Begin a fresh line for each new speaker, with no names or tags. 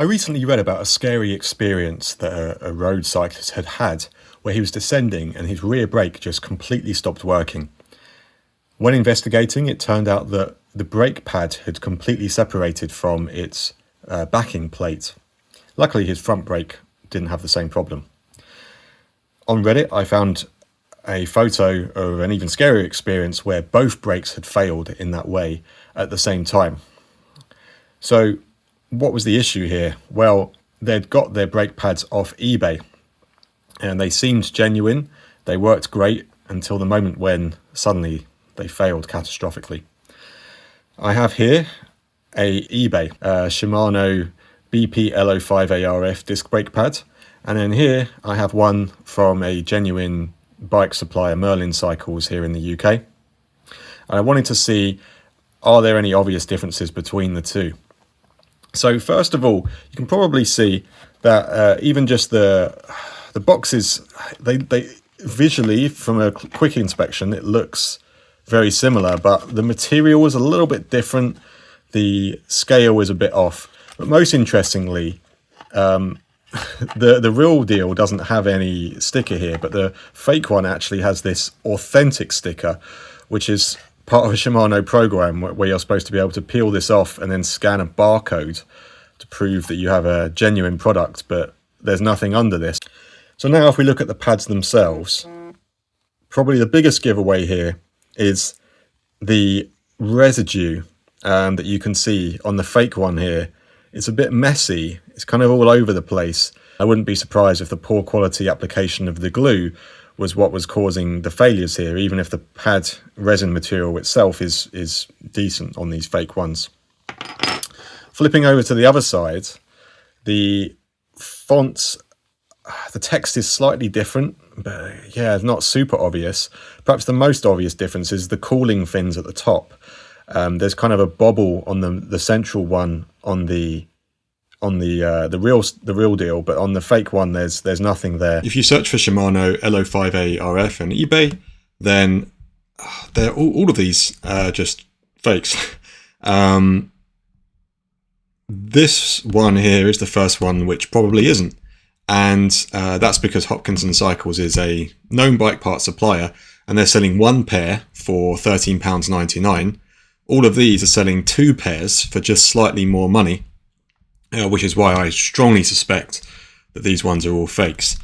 I recently read about a scary experience that a road cyclist had had where he was descending and his rear brake just completely stopped working. When investigating, it turned out that the brake pad had completely separated from its backing plate. Luckily, his front brake didn't have the same problem. On Reddit, I found a photo of an even scarier experience where both brakes had failed in that way at the same time. So what was the issue here? Well, they'd got their brake pads off eBay and they seemed genuine. They worked great until the moment when suddenly they failed catastrophically. I have here a eBay Shimano BP L05A-RF disc brake pad, and then here I have one from a genuine bike supplier, Merlin Cycles, here in the UK. And I wanted to see, are there any obvious differences between the two? So first of all, you can probably see that even just the boxes, they visually, from a quick inspection, it looks very similar, but the material is a little bit different. The scale is a bit off. But most interestingly, the real deal doesn't have any sticker here, but the fake one actually has this authentic sticker, which is part of a Shimano program where you're supposed to be able to peel this off and then scan a barcode to prove that you have a genuine product, but there's nothing under this. So now if we look at the pads themselves, probably the biggest giveaway here is the residue that you can see on the fake one here. It's a bit messy, it's kind of all over the place. I wouldn't be surprised if the poor quality application of the glue was what was causing the failures here, even if the pad resin material itself is decent on these fake ones. Flipping over to the other side, the fonts, the text is slightly different, but yeah, not super obvious. Perhaps the most obvious difference is the cooling fins at the top. There's kind of a bobble on the central one on the real deal, but on the fake one there's nothing there. If you search for Shimano L05A-RF on eBay, then they're all of these are just fakes. This one here is the first one which probably isn't, and that's because Hopkinson Cycles is a known bike part supplier, and they're selling one pair for £13.99. All of these are selling two pairs for just slightly more money, which is why I strongly suspect that these ones are all fakes.